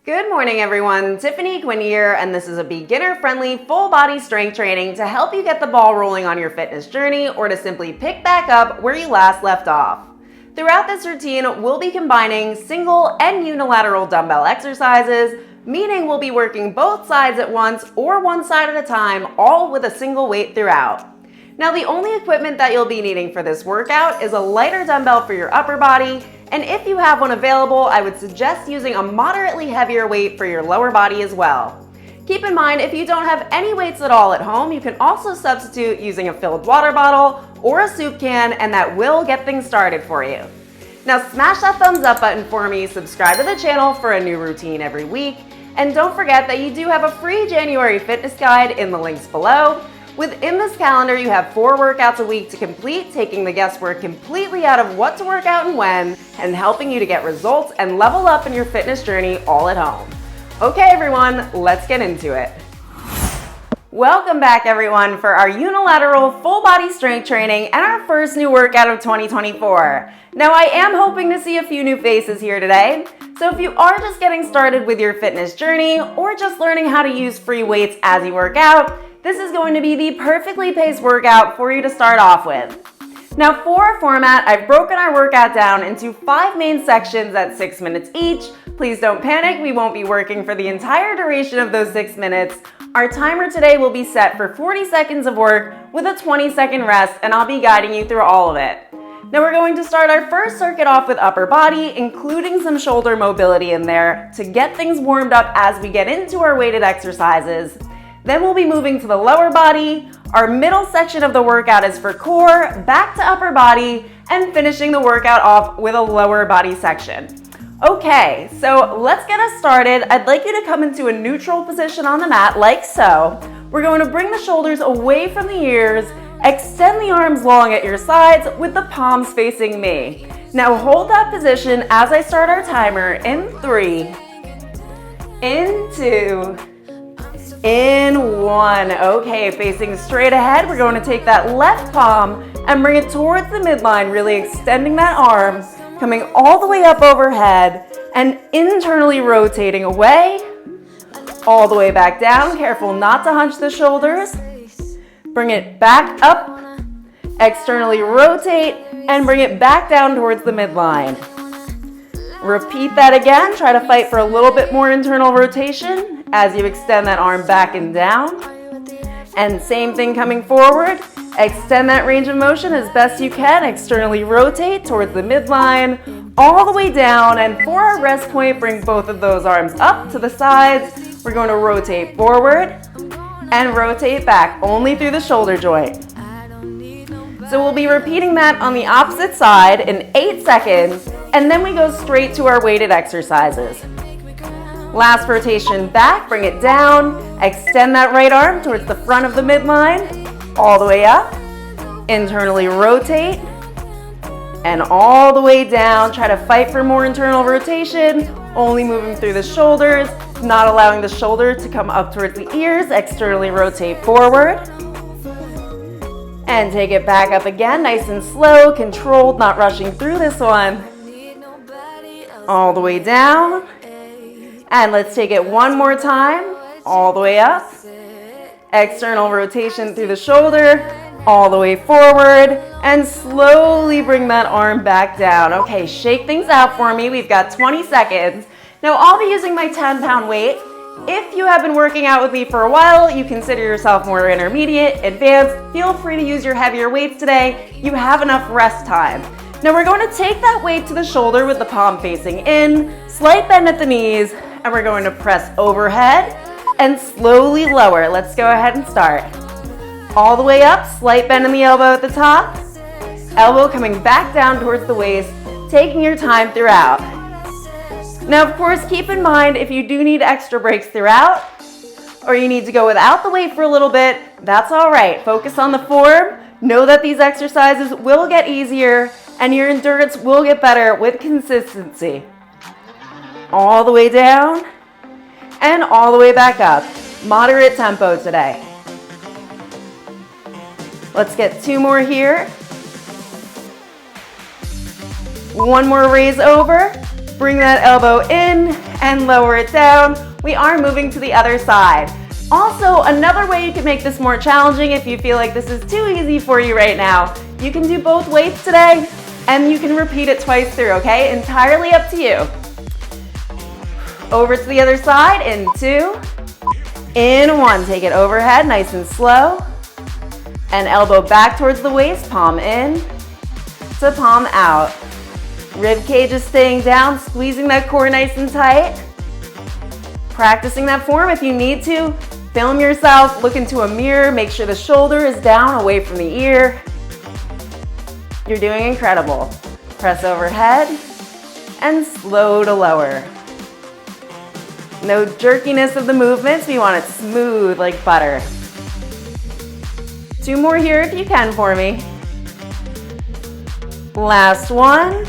Good morning, everyone. Tiffany Quinn here, and this is a beginner-friendly full body strength training to help you get the ball rolling on your fitness journey or to simply pick back up where you last left off. Throughout this routine, we'll be combining single and unilateral dumbbell exercises, meaning we'll be working both sides at once or one side at a time, all with a single weight throughout. Now, the only equipment that you'll be needing for this workout is a lighter dumbbell for your upper body, and if you have one available, I would suggest using a moderately heavier weight for your lower body as well. Keep in mind, if you don't have any weights at all at home, you can also substitute using a filled water bottle or a soup can, and that will get things started for you. Now, smash that thumbs up button for me, subscribe to the channel for a new routine every week, and don't forget that you do have a free January fitness guide in the links below. Within this calendar, you have 4 workouts a week to complete, taking the guesswork completely out of what to work out and when, and helping you to get results and level up in your fitness journey all at home. Okay, everyone, let's get into it. Welcome back, everyone, for our unilateral full body strength training and our first new workout of 2024. Now, I am hoping to see a few new faces here today. So if you are just getting started with your fitness journey or just learning how to use free weights as you work out, this is going to be the perfectly paced workout for you to start off with. Now, for our format, I've broken our workout down into 5 main sections at 6 minutes each. Please don't panic, we won't be working for the entire duration of those 6 minutes. Our timer today will be set for 40 seconds of work with a 20-second rest, and I'll be guiding you through all of it. Now, we're going to start our first circuit off with upper body, including some shoulder mobility in there to get things warmed up as we get into our weighted exercises. Then we'll be moving to the lower body. Our middle section of the workout is for core, back to upper body, and finishing the workout off with a lower body section. Okay, so let's get us started. I'd like you to come into a neutral position on the mat, like so. We're going to bring the shoulders away from the ears, extend the arms long at your sides with the palms facing me. Now hold that position as I start our timer in 3, in 2, in 1. Okay, facing straight ahead, we're going to take that left palm and bring it towards the midline, really extending that arm, coming all the way up overhead and internally rotating away, all the way back down. Careful not to hunch the shoulders. Bring it back up, externally rotate, and bring it back down towards the midline. Repeat that again. Try to fight for a little bit more internal rotation as you extend that arm back and down. And same thing coming forward. Extend that range of motion as best you can. Externally rotate towards the midline, all the way down. And for our rest point, bring both of those arms up to the sides. We're going to rotate forward and rotate back, only through the shoulder joint. So we'll be repeating that on the opposite side in 8 seconds, and then we go straight to our weighted exercises. Last rotation back, bring it down, extend that right arm towards the front of the midline, all the way up, internally rotate, and all the way down. Try to fight for more internal rotation, only moving through the shoulders, not allowing the shoulder to come up towards the ears. Externally rotate forward. And take it back up again, nice and slow, controlled, not rushing through this one. All the way down. And let's take it one more time, all the way up. External rotation through the shoulder, all the way forward, and slowly bring that arm back down. Okay, shake things out for me. We've got 20 seconds. Now, I'll be using my 10-pound weight. If you have been working out with me for a while, you consider yourself more intermediate, advanced, feel free to use your heavier weights today. You have enough rest time. Now we're going to take that weight to the shoulder with the palm facing in, slight bend at the knees, and we're going to press overhead and slowly lower. Let's go ahead and start. All the way up, slight bend in the elbow at the top, elbow coming back down towards the waist, taking your time throughout. Now, of course, keep in mind if you do need extra breaks throughout or you need to go without the weight for a little bit, that's all right. Focus on the form. Know that these exercises will get easier and your endurance will get better with consistency. All the way down and all the way back up. Moderate tempo today. Let's get 2 more here. One more raise over. Bring that elbow in and lower it down. We are moving to the other side. Also, another way you can make this more challenging if you feel like this is too easy for you right now, you can do both weights today and you can repeat it twice through, okay? Entirely up to you. Over to the other side in 2, in 1. Take it overhead, nice and slow. And elbow back towards the waist, palm in to palm out. Rib cage is staying down, squeezing that core nice and tight. Practicing that form if you need to. Film yourself, look into a mirror, make sure the shoulder is down away from the ear. You're doing incredible. Press overhead and slow to lower. No jerkiness of the movements, we want it smooth like butter. 2 more here if you can for me. Last one.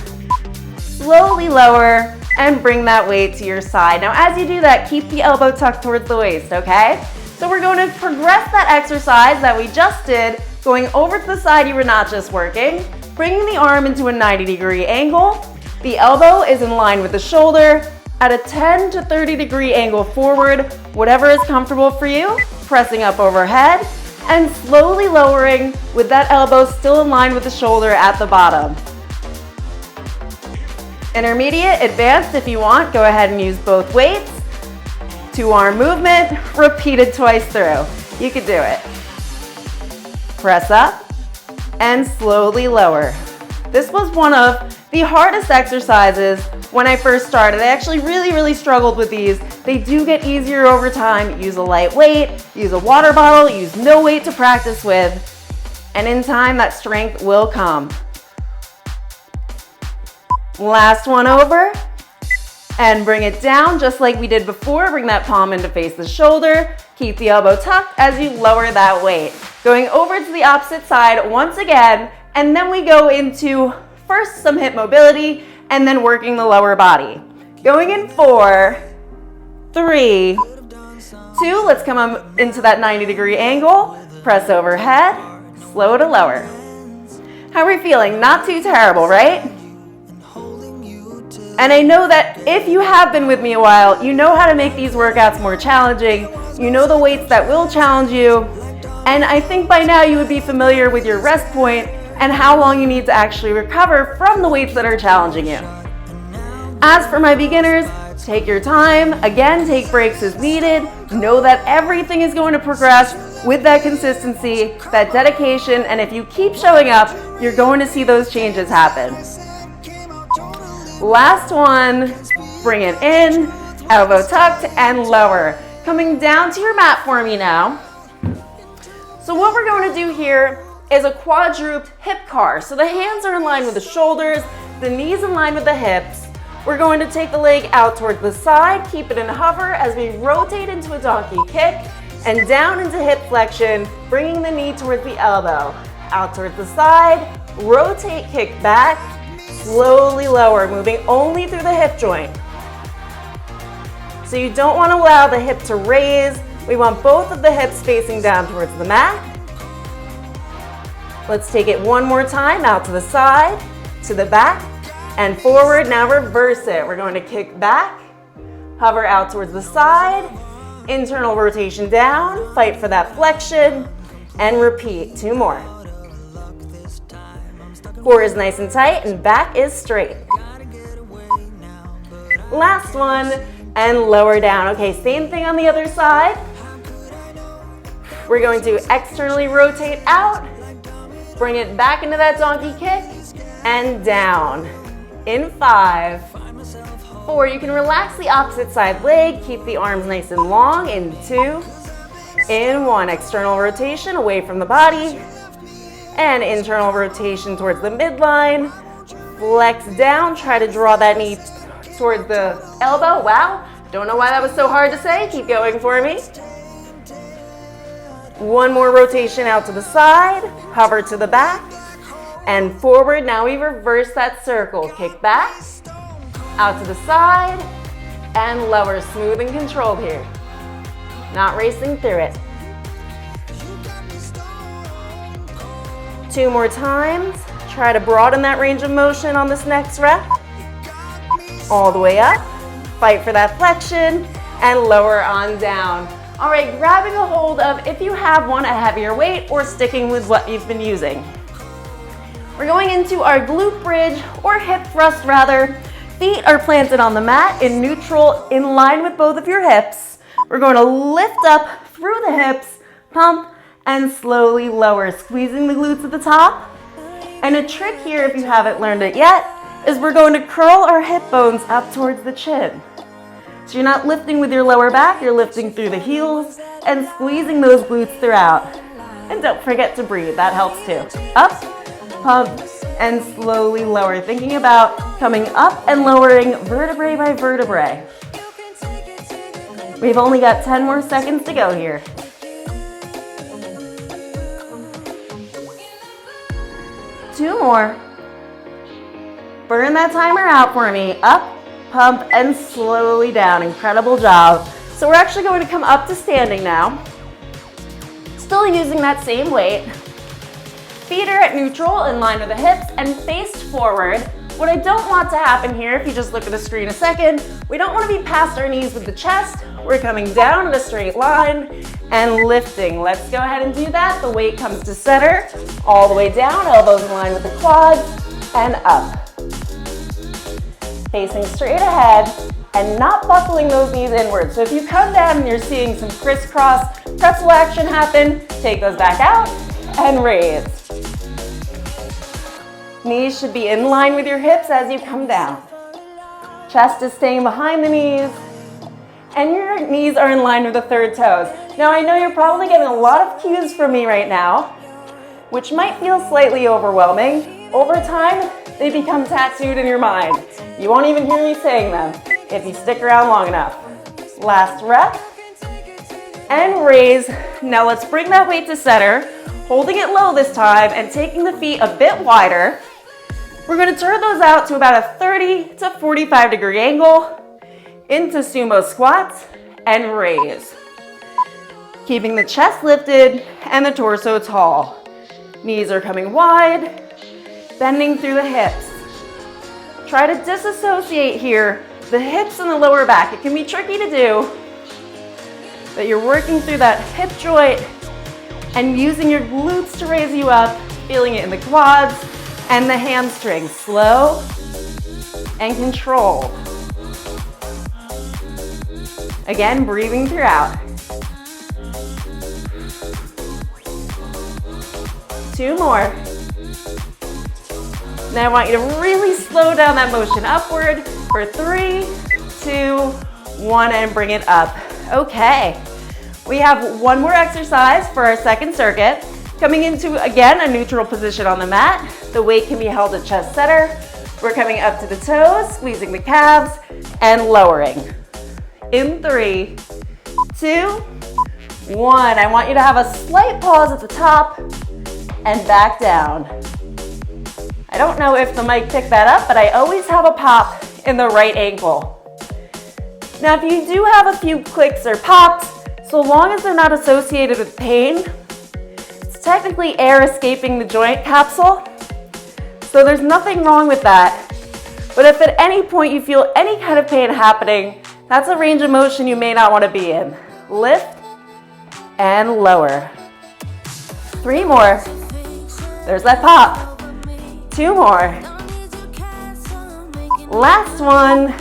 Slowly lower and bring that weight to your side. Now as you do that, keep the elbow tucked towards the waist, okay? So we're going to progress that exercise that we just did, going over to the side you were not just working, bringing the arm into a 90-degree angle. The elbow is in line with the shoulder at a 10 to 30-degree angle forward, whatever is comfortable for you, pressing up overhead and slowly lowering with that elbow still in line with the shoulder at the bottom. Intermediate, advanced if you want, go ahead and use both weights. 2-arm movement, repeated twice through. You can do it. Press up and slowly lower. This was one of the hardest exercises when I first started. I actually really struggled with these. They do get easier over time. Use a light weight, use a water bottle, use no weight to practice with, and in time that strength will come. Last one over, and bring it down just like we did before. Bring that palm in to face the shoulder. Keep the elbow tucked as you lower that weight. Going over to the opposite side once again, and then we go into first some hip mobility and then working the lower body. Going in 4, 3, 2, let's come up into that 90-degree angle. Press overhead, slow to lower. How are we feeling? Not too terrible, right? And I know that if you have been with me a while, you know how to make these workouts more challenging. You know the weights that will challenge you. And I think by now you would be familiar with your rest point and how long you need to actually recover from the weights that are challenging you. As for my beginners, take your time. Again, take breaks as needed. Know that everything is going to progress with that consistency, that dedication, and if you keep showing up, you're going to see those changes happen. Last one, bring it in, elbow tucked and lower. Coming down to your mat for me now. So what we're going to do here is a quadruped hip car. So the hands are in line with the shoulders, the knees in line with the hips. We're going to take the leg out towards the side, keep it in hover as we rotate into a donkey kick and down into hip flexion, bringing the knee towards the elbow. Out towards the side, rotate, kick back, slowly lower, moving only through the hip joint. So you don't want to allow the hip to raise. We want both of the hips facing down towards the mat. Let's take it one more time, out to the side, to the back, and forward. Now reverse it. We're going to kick back, hover out towards the side, internal rotation down, fight for that flexion, and repeat. 2 more. Core is nice and tight and back is straight. Last one, and lower down. Okay, same thing on the other side. We're going to externally rotate out, bring it back into that donkey kick, and down. In 5, 4, you can relax the opposite side leg, keep the arms nice and long. In 2, in 1, external rotation away from the body, and internal rotation towards the midline. Flex down, try to draw that knee towards the elbow. Wow, don't know why that was so hard to say. Keep going for me. 1 more rotation out to the side, hover to the back, and forward. Now we reverse that circle. Kick back, out to the side, and lower. Smooth and controlled here. Not racing through it. 2 more times. Try to broaden that range of motion on this next rep. All the way up, fight for that flexion, and lower on down. All right, grabbing a hold of, if you have one, a heavier weight, or sticking with what you've been using. We're going into our glute bridge, or hip thrust rather. Feet are planted on the mat in neutral, in line with both of your hips. We're going to lift up through the hips, pump, and slowly lower, squeezing the glutes at the top. And a trick here, if you haven't learned it yet, is we're going to curl our hip bones up towards the chin. So you're not lifting with your lower back, you're lifting through the heels and squeezing those glutes throughout. And don't forget to breathe, that helps too. Up, pump, and slowly lower. Thinking about coming up and lowering vertebrae by vertebrae. We've only got 10 more seconds to go here. Two more. Burn that timer out for me. Up, pump, and slowly down. Incredible job. So we're actually going to come up to standing now. Still using that same weight. Feet are at neutral, in line with the hips, and faced forward. What I don't want to happen here, if you just look at the screen a second, we don't want to be past our knees with the chest. We're coming down in a straight line and lifting. Let's go ahead and do that. The weight comes to center, all the way down, elbows in line with the quads, and up. Facing straight ahead and not buckling those knees inward. So if you come down and you're seeing some crisscross pretzel action happen, take those back out and raise. Knees should be in line with your hips as you come down. Chest is staying behind the knees and your knees are in line with the third toes. Now I know you're probably getting a lot of cues from me right now, which might feel slightly overwhelming. Over time, they become tattooed in your mind. You won't even hear me saying them if you stick around long enough. Last rep, and raise. Now let's bring that weight to center, holding it low this time and taking the feet a bit wider. We're gonna turn those out to about a 30 to 45 degree angle into sumo squats and raise. Keeping the chest lifted and the torso tall. Knees are coming wide, bending through the hips. Try to disassociate here, the hips and the lower back. It can be tricky to do, but you're working through that hip joint and using your glutes to raise you up, feeling it in the quads and the hamstrings. Slow and controlled. Again, breathing throughout. Two more. Now I want you to really slow down that motion upward for 3, 2, 1, and bring it up. Okay, we have one more exercise for our second circuit. Coming into, again, a neutral position on the mat. The weight can be held at chest center. We're coming up to the toes, squeezing the calves, and lowering. In 3, 2, 1. I want you to have a slight pause at the top and back down. I don't know if the mic picked that up, but I always have a pop in the right ankle. Now, if you do have a few clicks or pops, so long as they're not associated with pain, it's technically air escaping the joint capsule. So there's nothing wrong with that. But if at any point you feel any kind of pain happening, that's a range of motion you may not want to be in. Lift and lower. 3 more. There's that pop. 2 more. Last one,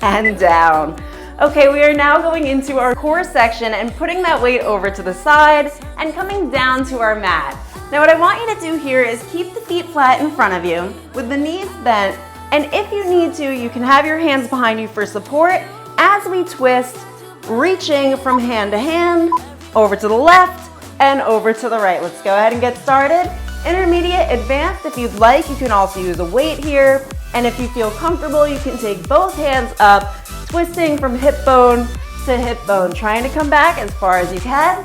and down. Okay, we are now going into our core section and putting that weight over to the side and coming down to our mat. Now what I want you to do here is keep the feet flat in front of you with the knees bent, and if you need to, you can have your hands behind you for support as we twist, reaching from hand to hand, over to the left and over to the right. Let's go ahead and get started. Intermediate, advanced, if you'd like, you can also use a weight here. And if you feel comfortable, you can take both hands up, twisting from hip bone to hip bone, trying to come back as far as you can.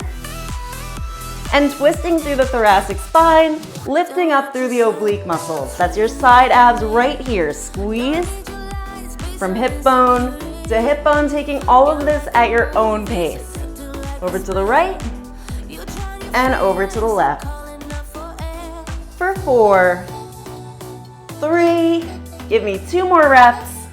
And twisting through the thoracic spine, lifting up through the oblique muscles. That's your side abs right here. Squeeze from hip bone to hip bone, taking all of this at your own pace. Over to the right and over to the left. For 4, 3, give me 2 more reps,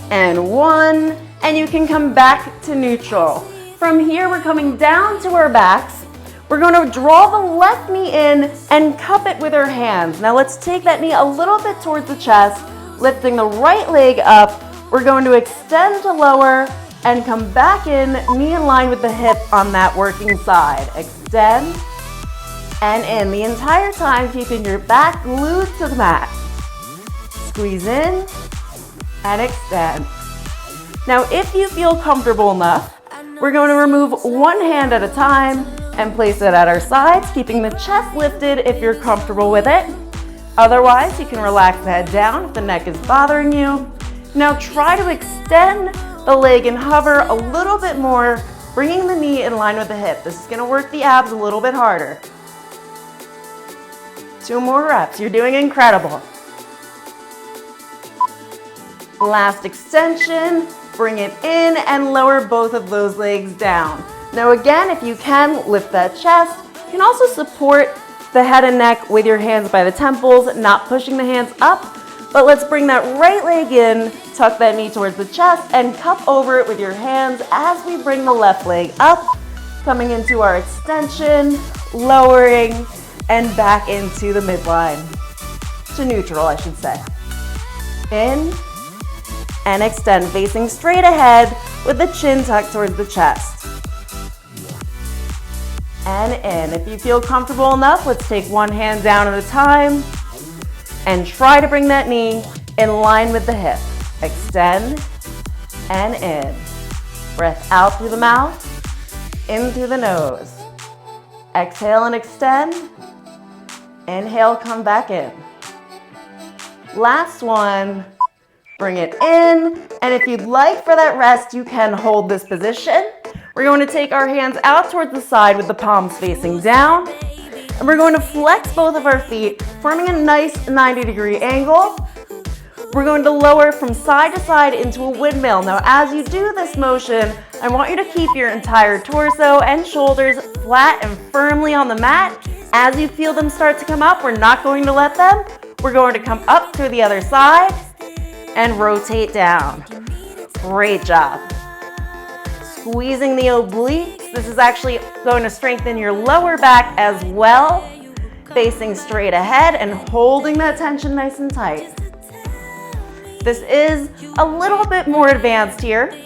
and 1, and you can come back to neutral. From here, we're coming down to our backs. We're going to draw the left knee in and cup it with our hands. Now let's take that knee a little bit towards the chest, lifting the right leg up. We're going to extend to lower and come back in, knee in line with the hip on that working side. Extend and in the entire time, keeping your back glued to the mat. Squeeze in and extend. Now, if you feel comfortable enough, we're going to remove one hand at a time and place it at our sides, keeping the chest lifted if you're comfortable with it. Otherwise, you can relax the head down if the neck is bothering you. Now try to extend the leg and hover a little bit more, bringing the knee in line with the hip. This is going to work the abs a little bit harder. 2 more reps. You're doing incredible. Last extension. Bring it in and lower both of those legs down. Now again, if you can, lift that chest. You can also support the head and neck with your hands by the temples, not pushing the hands up. But let's bring that right leg in, tuck that knee towards the chest, and cup over it with your hands as we bring the left leg up, coming into our extension, lowering, and back into the midline. To neutral, I should say. In, and extend, facing straight ahead with the chin tucked towards the chest. And in. If you feel comfortable enough, let's take one hand down at a time and try to bring that knee in line with the hip. Extend and in. Breath out through the mouth, in through the nose. Exhale and extend. Inhale, come back in. Last one. Bring it in, and if you'd like for that rest, you can hold this position. We're going to take our hands out towards the side with the palms facing down, and we're going to flex both of our feet, forming a nice 90-degree angle. We're going to lower from side to side into a windmill. Now, as you do this motion, I want you to keep your entire torso and shoulders flat and firmly on the mat. As you feel them start to come up, we're not going to let them. We're going to come up to the other side and rotate down. Great job. Squeezing the obliques. This is actually going to strengthen your lower back as well. Facing straight ahead and holding that tension nice and tight. This is a little bit more advanced here.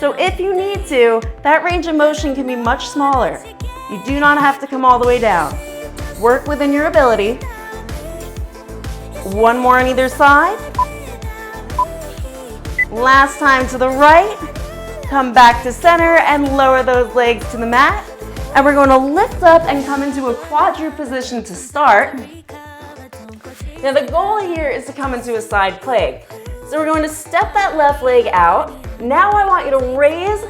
So if you need to, that range of motion can be much smaller. You do not have to come all the way down. Work within your ability. One more on either side. Last time to the right, come back to center and lower those legs to the mat. And we're going to lift up and come into a quadruped position to start. Now the goal here is to come into a side plank. So we're going to step that left leg out. Now I want you to raise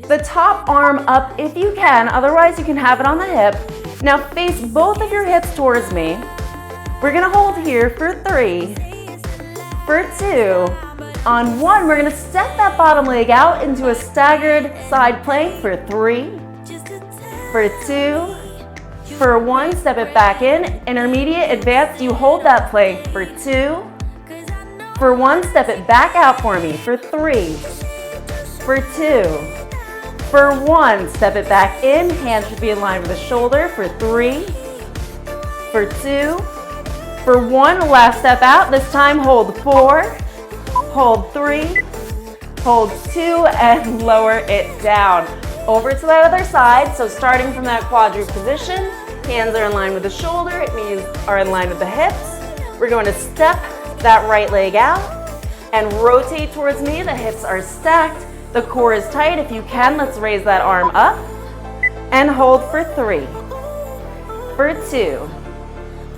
the top arm up if you can, otherwise you can have it on the hip. Now face both of your hips towards me. We're going to hold here for 3, for 2. On 1, we're going to step that bottom leg out into a staggered side plank for 3, for 2, for 1, step it back in. Intermediate, advanced, you hold that plank for 2, for 1, step it back out for me for 3, for 2, for 1, step it back in. Hands should be in line with the shoulder for 3, for 2, for 1, last step out. This time hold 4. Hold 3, hold 2, and lower it down. Over to the other side, so starting from that quadruped position, hands are in line with the shoulder, knees are in line with the hips. We're going to step that right leg out and rotate towards me. The hips are stacked, the core is tight. If you can, let's raise that arm up and hold for 3, for 2,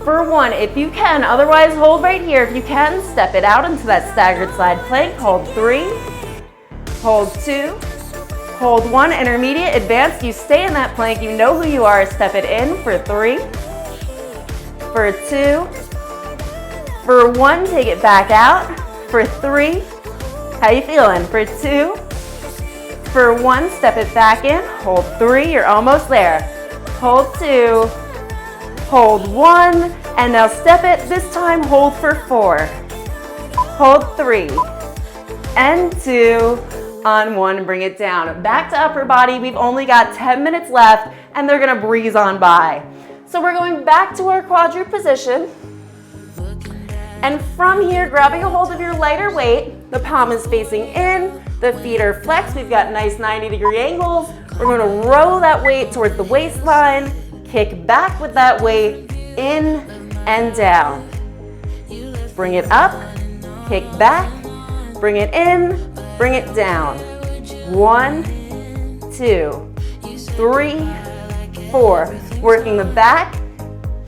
for 1, if you can. Otherwise, hold right here. If you can, step it out into that staggered side plank. Hold 3, hold 2, hold 1, intermediate, advanced. You stay in that plank. You know who you are. Step it in for 3, for 2, for 1, take it back out, for 3. How you feeling? For 2, for 1, step it back in, hold 3, you're almost there. Hold 2, hold 1, and now step it. This time hold for 4. Hold 3, and 2, on 1, bring it down. Back to upper body. We've only got 10 minutes left, and they're gonna breeze on by. So we're going back to our quadruped position. And from here, grabbing a hold of your lighter weight, the palm is facing in, the feet are flexed. We've got nice 90-degree angles. We're gonna row that weight towards the waistline, kick back with that weight, in and down. Bring it up, kick back, bring it in, bring it down. 1, 2, 3, 4. Working the back,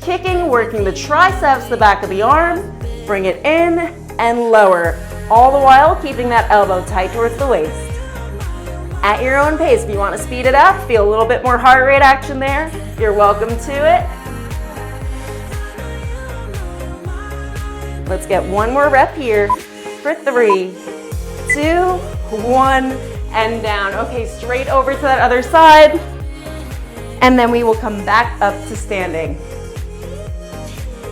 kicking, working the triceps, the back of the arm. Bring it in and lower, all the while keeping that elbow tight towards the waist. At your own pace, if you want to speed it up, feel a little bit more heart rate action there, you're welcome to it. Let's get one more rep here for 3, 2, 1, and down. Okay, straight over to that other side, and then we will come back up to standing.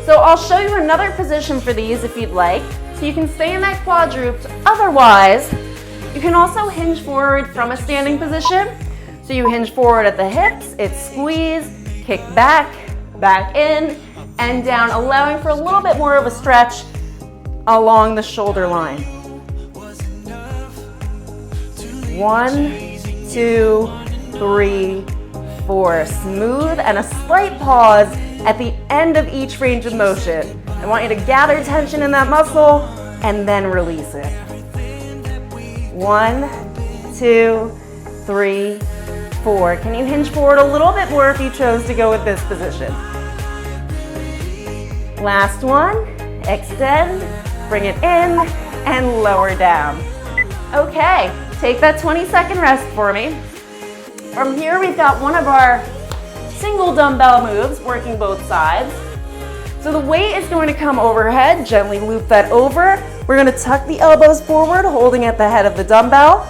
So I'll show you another position for these if you'd like. So you can stay in that quadruped. Otherwise, you can also hinge forward from a standing position. So you hinge forward at the hips, it's squeeze, kick back, back in, and down, allowing for a little bit more of a stretch along the shoulder line. 1, 2, 3, 4. Smooth and a slight pause at the end of each range of motion. I want you to gather tension in that muscle and then release it. 1, 2, 3, 4. Can you hinge forward a little bit more if you chose to go with this position? Last one, extend, bring it in, and lower down. Okay, take that 20-second rest for me. From here, we've got one of our single dumbbell moves, working both sides. So the weight is going to come overhead, gently loop that over. We're going to tuck the elbows forward, holding at the head of the dumbbell.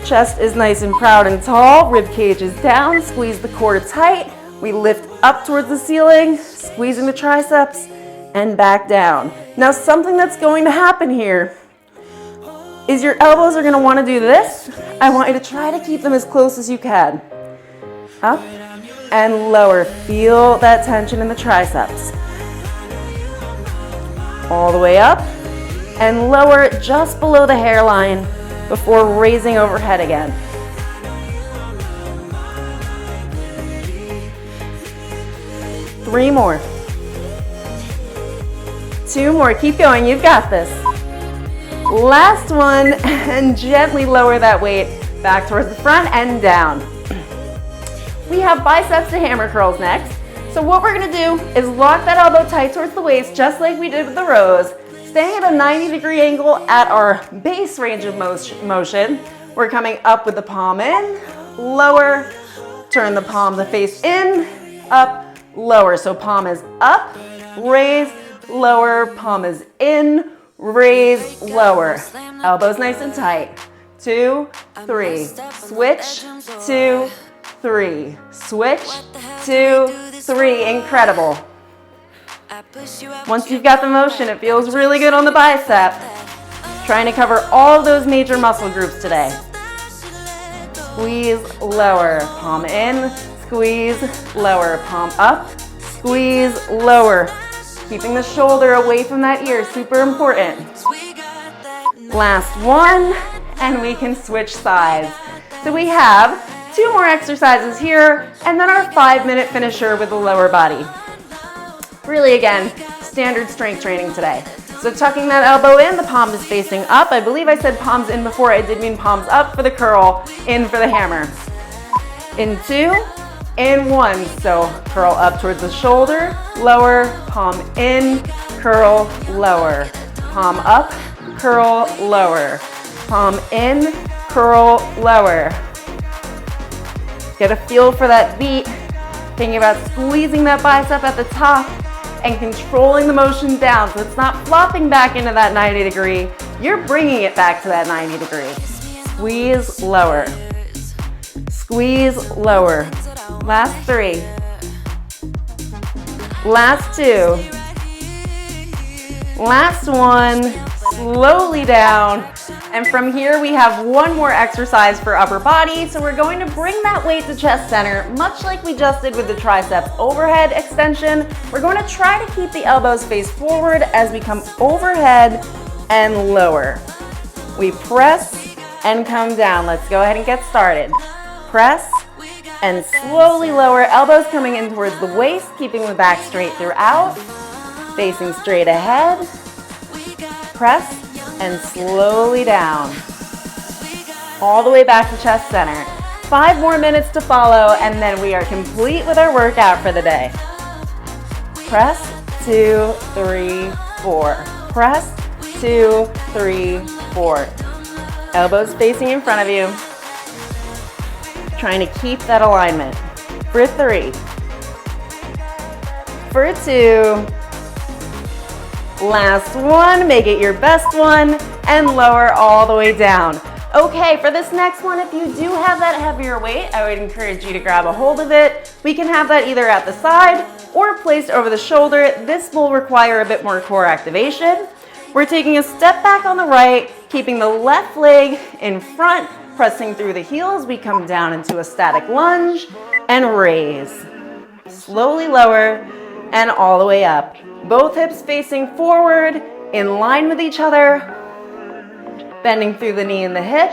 Chest is nice and proud and tall, rib cage is down, squeeze the core tight. We lift up towards the ceiling, squeezing the triceps, and back down. Now something that's going to happen here is your elbows are going to want to do this. I want you to try to keep them as close as you can. Up and lower. Feel that tension in the triceps. All the way up and lower just below the hairline before raising overhead again. Three more. 2 more. Keep going. You've got this. Last one, and gently lower that weight back towards the front and down. We have biceps to hammer curls next. So what we're gonna do is lock that elbow tight towards the waist, just like we did with the rows, staying at a 90-degree angle at our base range of motion. We're coming up with the palm in, lower, turn the palm to face in, up, lower. So palm is up, raise, lower, palm is in, raise, lower. Elbows nice and tight. 2, 3. Switch, 2, 3. Switch, 2, 3. Incredible. Once you've got the motion, it feels really good on the bicep. Trying to cover all of those major muscle groups today. Squeeze, lower, palm in, squeeze, lower, palm up, squeeze, lower. Keeping the shoulder away from that ear, super important. Last one, and we can switch sides. So we have 2 more exercises here, and then our 5-minute finisher with the lower body. Really, again, standard strength training today. So tucking that elbow in, the palm is facing up. I believe I said palms in before. I did mean palms up for the curl, in for the hammer. In 2, in 1. So curl up towards the shoulder, lower, palm in, curl, lower. Palm up, curl, lower. Palm in, curl, lower. Get a feel for that beat. Thinking about squeezing that bicep at the top and controlling the motion down so it's not flopping back into that 90 degree. You're bringing it back to that 90 degree. Squeeze, lower. Squeeze, lower. Last 3. Last 2. Last 1. Slowly down. And from here, we have one more exercise for upper body. So we're going to bring that weight to chest center, much like we just did with the triceps overhead extension. We're going to try to keep the elbows face forward as we come overhead and lower. We press and come down. Let's go ahead and get started. Press and slowly lower, elbows coming in towards the waist, keeping the back straight throughout, facing straight ahead. Press and slowly down, all the way back to chest center. 5 more minutes to follow, and then we are complete with our workout for the day. Press, 2, 3, 4. Press, 2, 3, 4. Elbows facing in front of you. Trying to keep that alignment. For 3. For 2. Last one, make it your best one, and lower all the way down. Okay, for this next one, if you do have that heavier weight, I would encourage you to grab a hold of it. We can have that either at the side or placed over the shoulder. This will require a bit more core activation. We're taking a step back on the right, keeping the left leg in front, pressing through the heels. We come down into a static lunge and raise. Slowly lower and all the way up. Both hips facing forward, in line with each other. Bending through the knee and the hip,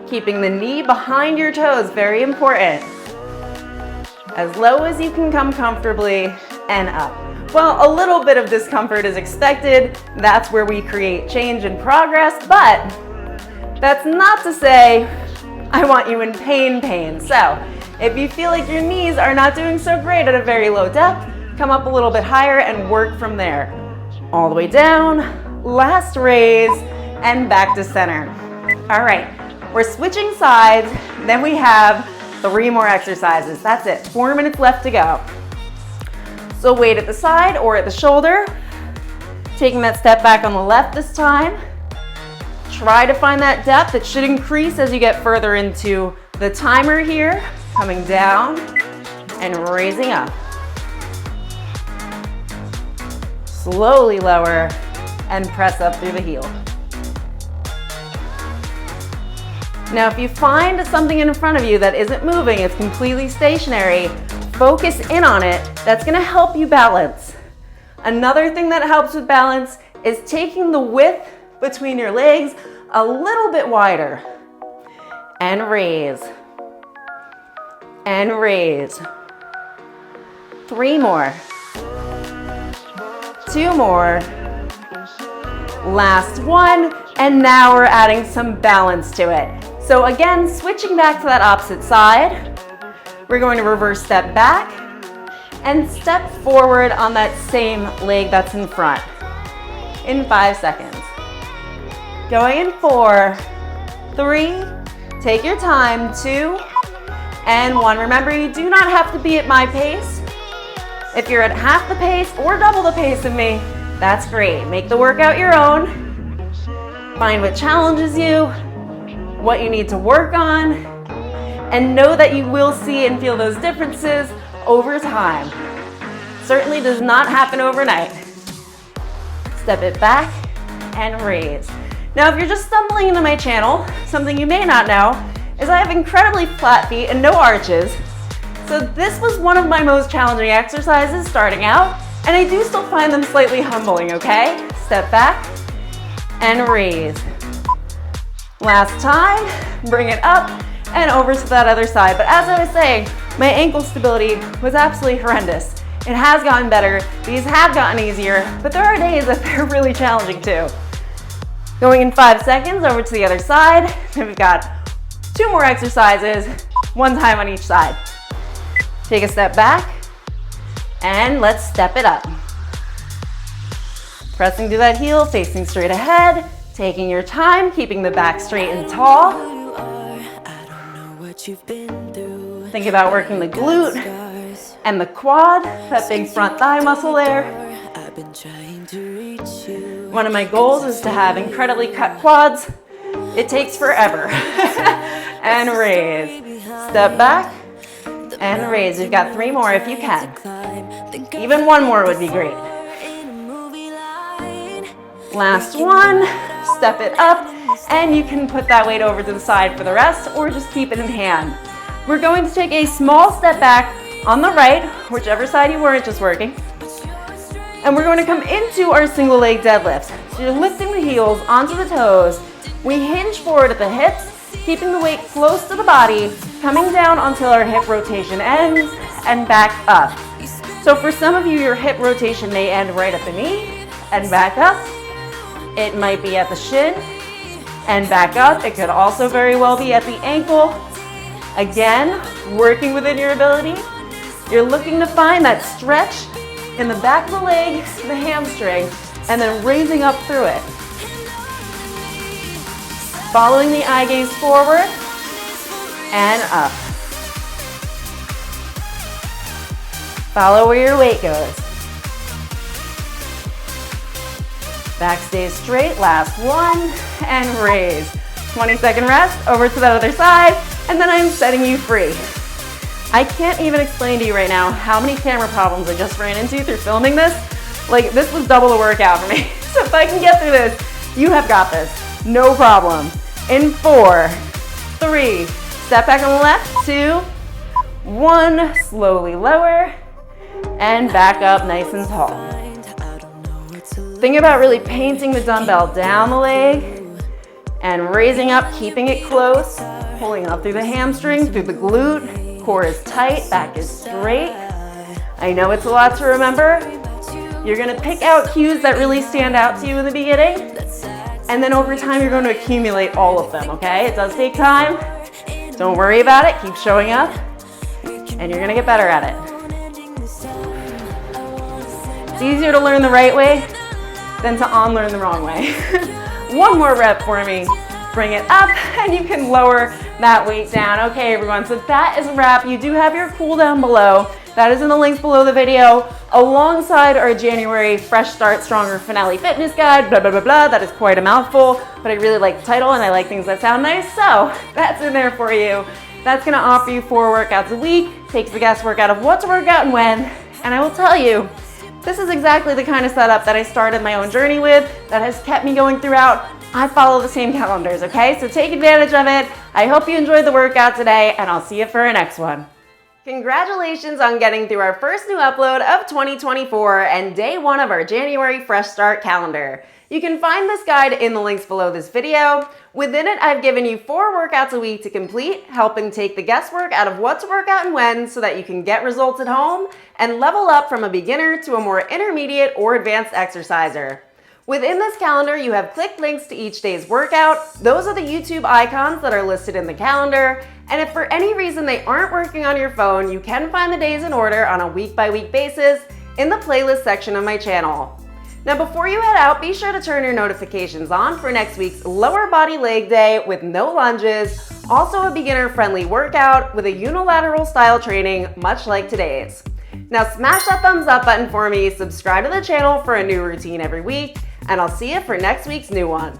keeping the knee behind your toes, very important. As low as you can come comfortably and up. Well, a little bit of discomfort is expected. That's where we create change and progress, but that's not to say I want you in pain. So if you feel like your knees are not doing so great at a very low depth, come up a little bit higher and work from there. All the way down, last raise, and back to center. All right, we're switching sides. Then we have 3 more exercises. That's it, 4 minutes left to go. So weight at the side or at the shoulder. Taking that step back on the left this time. Try to find that depth. It should increase as you get further into the timer here. Coming down and raising up. Slowly lower and press up through the heel. Now, if you find something in front of you that isn't moving, it's completely stationary, focus in on it. That's gonna help you balance. Another thing that helps with balance is taking the width between your legs a little bit wider. And raise. And raise. 3 more. 2 more. Last one, and now we're adding some balance to it. So again, switching back to that opposite side, we're going to reverse step back and step forward on that same leg that's in front in 5 seconds. Going in 4, 3, take your time, 2, and 1. Remember, you do not have to be at my pace. If you're at half the pace or double the pace of me, that's great. Make the workout your own. Find what challenges you, what you need to work on, and know that you will see and feel those differences over time. Certainly does not happen overnight. Step it back and raise. Now, if you're just stumbling into my channel, something you may not know is I have incredibly flat feet and no arches. So this was one of my most challenging exercises starting out, and I do still find them slightly humbling, okay? Step back and raise. Last time, bring it up and over to that other side. But as I was saying, my ankle stability was absolutely horrendous. It has gotten better, these have gotten easier, but there are days that they're really challenging too. Going in 5 seconds, over to the other side. Then we've got 2 more exercises, 1 time on each side. Take a step back, and let's step it up. Pressing to that heel, facing straight ahead, taking your time, keeping the back straight and tall. Think about working the glute and the quad, that big front thigh muscle there. One of my goals is to have incredibly cut quads. It takes forever. And raise. Step back and raise. We've got 3 more if you can. Even 1 more would be great. Last one. step it up, and you can put that weight over to the side for the rest, or just keep it in hand. We're going to take a small step back on the right, whichever side you weren't just working, and we're going to come into our single leg deadlifts. So you're lifting the heels onto the toes. We hinge forward at the hips, keeping the weight close to the body, coming down until our hip rotation ends, and back up. So for some of you, your hip rotation may end right at the knee and back up. It might be at the shin and back up. It could also very well be at the ankle. Again, working within your ability. You're looking to find that stretch in the back of the leg, the hamstring, and then raising up through it. Following the eye gaze forward and up. Follow where your weight goes. Back stays straight, last one, and raise. 20-second rest, over to that other side, and then I'm setting you free. I can't even explain to you right now how many camera problems I just ran into through filming this. Like, this was double the workout for me. So if I can get through this, you have got this. No problem. In 4, 3, step back on the left, 2, 1, slowly lower, and back up nice and tall. Think about really painting the dumbbell down the leg and raising up, keeping it close, pulling up through the hamstring, through the glute, core is tight, back is straight. I know it's a lot to remember. You're gonna pick out cues that really stand out to you in the beginning, and then over time you're going to accumulate all of them, okay? It does take time. Don't worry about it, keep showing up, and you're gonna get better at it. It's easier to learn the right way than to unlearn the wrong way. One more rep for me. Bring it up, and you can lower that weight down. Okay, everyone, so that is a wrap. You do have your cool down below. That is in the links below the video, alongside our January Fresh Start Stronger Finale Fitness Guide, blah, blah, blah, blah. That is quite a mouthful, but I really like the title, and I like things that sound nice, so that's in there for you. That's gonna offer you 4 workouts a week, takes the guesswork out of what to work out and when, and I will tell you, this is exactly the kind of setup that I started my own journey with that has kept me going throughout. I follow the same calendars, okay? So take advantage of it. I hope you enjoyed the workout today, and I'll see you for our next one. Congratulations on getting through our first new upload of 2024 and day 1 of our January Fresh Start calendar. You can find this guide in the links below this video. Within it, I've given you 4 workouts a week to complete, helping take the guesswork out of what to work out and when so that you can get results at home and level up from a beginner to a more intermediate or advanced exerciser. Within this calendar, you have clicked links to each day's workout. Those are the YouTube icons that are listed in the calendar. And if for any reason they aren't working on your phone, you can find the days in order on a week-by-week basis in the playlist section of my channel. Now, before you head out, be sure to turn your notifications on for next week's lower body leg day with no lunges, also a beginner-friendly workout with a unilateral style training, much like today's. Now, smash that thumbs up button for me, subscribe to the channel for a new routine every week, and I'll see you for next week's new one.